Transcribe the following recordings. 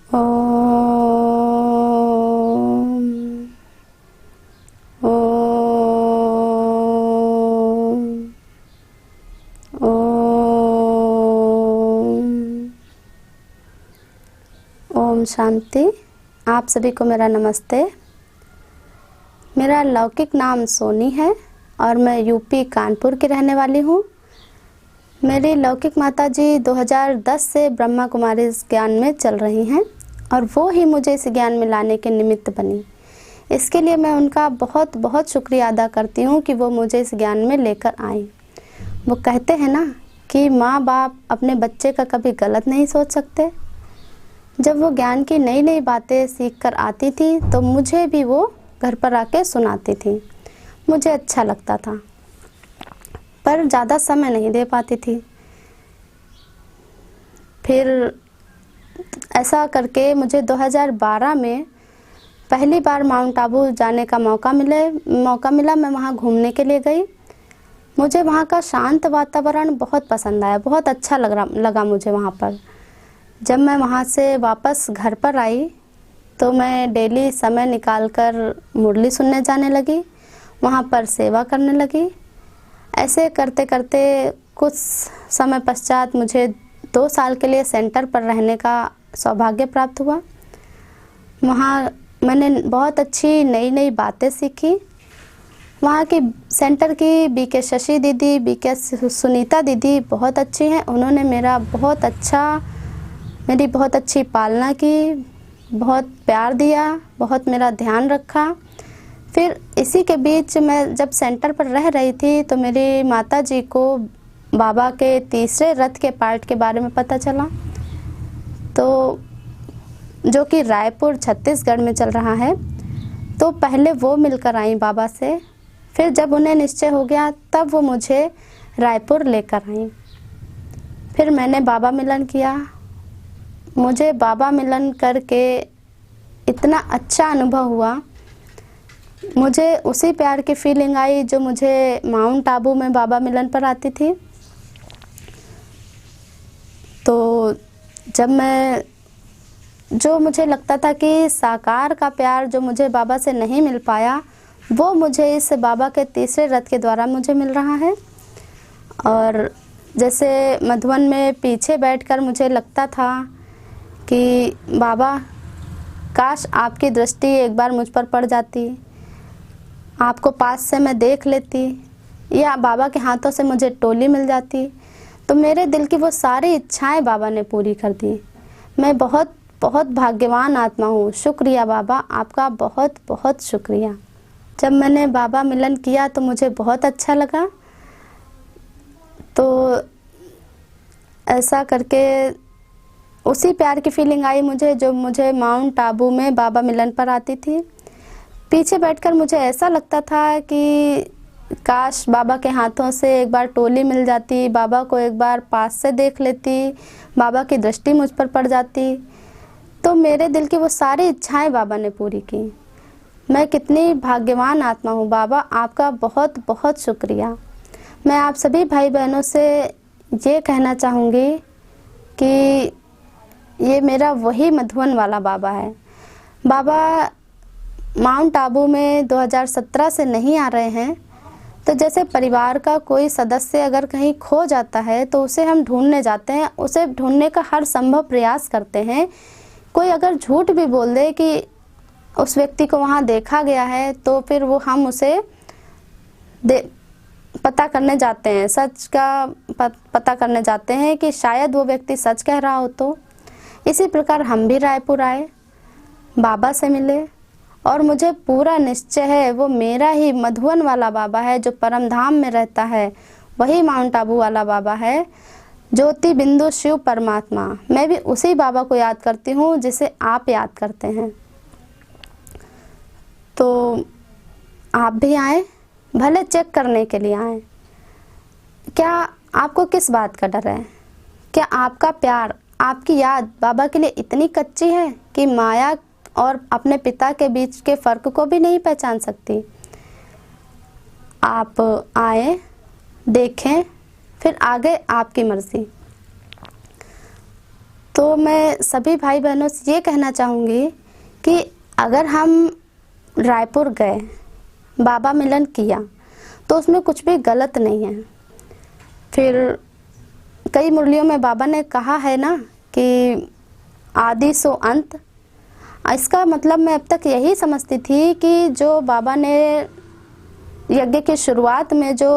ओम ओम ओम। ओम शांति। आप सभी को मेरा नमस्ते। मेरा लौकिक नाम सोनी है और मैं यूपी कानपुर की रहने वाली हूँ। मेरी लौकिक माता जी 2010 से ब्रह्मा कुमारी इस ज्ञान में चल रही हैं और वो ही मुझे इस ज्ञान में लाने के निमित्त बनी। इसके लिए मैं उनका बहुत बहुत शुक्रिया अदा करती हूँ कि वो मुझे इस ज्ञान में लेकर आई। वो कहते हैं ना कि माँ बाप अपने बच्चे का कभी गलत नहीं सोच सकते। जब वो ज्ञान की नई नई बातें सीख कर आती थी तो मुझे भी वो घर पर आके सुनाती थी। मुझे अच्छा लगता था पर ज़्यादा समय नहीं दे पाती थी। फिर ऐसा करके मुझे 2012 में पहली बार माउंट आबू जाने का मौका मिला। मैं वहाँ घूमने के लिए गई। मुझे वहाँ का शांत वातावरण बहुत पसंद आया, बहुत अच्छा लगा मुझे वहाँ पर। जब मैं वहाँ से वापस घर पर आई तो मैं डेली समय निकालकर मुरली सुनने जाने लगी, वहाँ पर सेवा करने लगी। ऐसे करते करते कुछ समय पश्चात मुझे 2 साल के लिए सेंटर पर रहने का सौभाग्य प्राप्त हुआ। वहाँ मैंने बहुत अच्छी नई नई बातें सीखी। वहाँ की सेंटर की बीके शशि दीदी, बीके सुनीता दीदी बहुत अच्छी हैं। उन्होंने मेरी बहुत अच्छी पालना की, बहुत प्यार दिया, बहुत मेरा ध्यान रखा। फिर इसी के बीच मैं जब सेंटर पर रह रही थी तो मेरी माता जी को बाबा के तीसरे रथ के पार्ट के बारे में पता चला, तो जो कि रायपुर छत्तीसगढ़ में चल रहा है। तो पहले वो मिलकर आई बाबा से। फिर जब उन्हें निश्चय हो गया तब वो मुझे रायपुर लेकर आई। फिर मैंने बाबा मिलन किया। मुझे बाबा मिलन करके इतना अच्छा अनुभव हुआ। मुझे उसी प्यार की फीलिंग आई जो मुझे माउंट आबू में बाबा मिलन पर आती थी। तो जो मुझे लगता था कि साकार का प्यार जो मुझे बाबा से नहीं मिल पाया, वो मुझे इस बाबा के तीसरे रथ के द्वारा मुझे मिल रहा है। और जैसे मधुबन में पीछे बैठकर मुझे लगता था कि बाबा काश आपकी दृष्टि एक बार मुझ पर पड़ जाती, आपको पास से मैं देख लेती, या बाबा के हाथों से मुझे टोली मिल जाती, तो मेरे दिल की वो सारी इच्छाएं बाबा ने पूरी कर दी। मैं बहुत बहुत भाग्यवान आत्मा हूँ। शुक्रिया बाबा, आपका बहुत बहुत शुक्रिया। जब मैंने बाबा मिलन किया तो मुझे बहुत अच्छा लगा। तो ऐसा करके उसी प्यार की फीलिंग आई मुझे जो मुझे माउंट आबू में बाबा मिलन पर आती थी। पीछे बैठकर मुझे ऐसा लगता था कि काश बाबा के हाथों से एक बार टोली मिल जाती, बाबा को एक बार पास से देख लेती, बाबा की दृष्टि मुझ पर पड़ जाती। तो मेरे दिल की वो सारी इच्छाएं बाबा ने पूरी की। मैं कितनी भाग्यवान आत्मा हूँ बाबा, आपका बहुत बहुत शुक्रिया। मैं आप सभी भाई बहनों से ये कहना चाहूँगी कि ये मेरा वही मधुबन वाला बाबा है। बाबा माउंट आबू में 2017 से नहीं आ रहे हैं। तो जैसे परिवार का कोई सदस्य अगर कहीं खो जाता है तो उसे हम ढूंढने जाते हैं, उसे ढूंढने का हर संभव प्रयास करते हैं। कोई अगर झूठ भी बोल दे कि उस व्यक्ति को वहाँ देखा गया है तो फिर वो हम उसे पता करने जाते हैं, सच का पता करने जाते हैं कि शायद वो व्यक्ति सच कह रहा हो। तो इसी प्रकार हम भी रायपुर आए, बाबा से मिले और मुझे पूरा निश्चय है वो मेरा ही मधुबन वाला बाबा है जो परम धाम में रहता है, वही माउंट आबू वाला बाबा है, ज्योति बिंदु शिव परमात्मा। मैं भी उसी बाबा को याद करती हूँ जिसे आप याद करते हैं। तो आप भी आए, भले चेक करने के लिए आए। क्या आपको किस बात का डर है? क्या आपका प्यार, आपकी याद बाबा के लिए इतनी कच्ची है कि माया और अपने पिता के बीच के फर्क को भी नहीं पहचान सकती? आप आए, देखें, फिर आगे आपकी मर्जी। तो मैं सभी भाई बहनों से ये कहना चाहूँगी कि अगर हम रायपुर गए, बाबा मिलन किया, तो उसमें कुछ भी गलत नहीं है। फिर कई मुरलियों में बाबा ने कहा है ना कि आदि सो अंत। इसका मतलब मैं अब तक यही समझती थी कि जो बाबा ने यज्ञ की शुरुआत में जो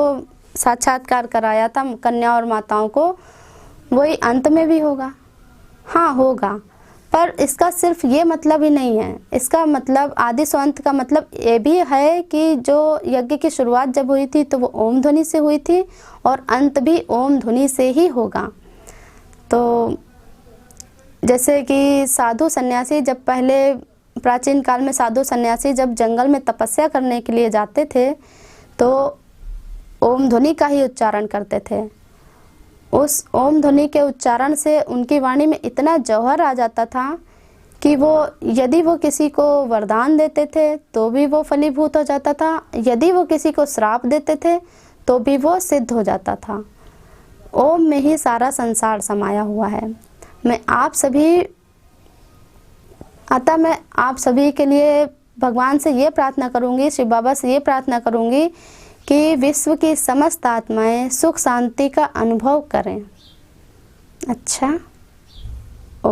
साक्षात्कार कराया था कन्या और माताओं को, वही अंत में भी होगा। हाँ होगा, पर इसका सिर्फ ये मतलब ही नहीं है। इसका मतलब आदि से अंत का मतलब ये भी है कि जो यज्ञ की शुरुआत जब हुई थी तो वो ओम ध्वनि से हुई थी और अंत भी ओम ध्वनि से ही होगा। तो जैसे कि साधु सन्यासी जब पहले प्राचीन काल में साधु सन्यासी जब जंगल में तपस्या करने के लिए जाते थे तो ओम ध्वनि का ही उच्चारण करते थे। उस ओम ध्वनि के उच्चारण से उनकी वाणी में इतना जौहर आ जाता था कि वो यदि वो किसी को वरदान देते थे तो भी वो फलीभूत हो जाता था, यदि वो किसी को श्राप देते थे तो भी वो सिद्ध हो जाता था। ओम में ही सारा संसार समाया हुआ है। मैं आप सभी के लिए भगवान से ये प्रार्थना करूंगी, शिव बाबा से ये प्रार्थना करूंगी कि विश्व की समस्त आत्माएं सुख शांति का अनुभव करें। अच्छा, ओ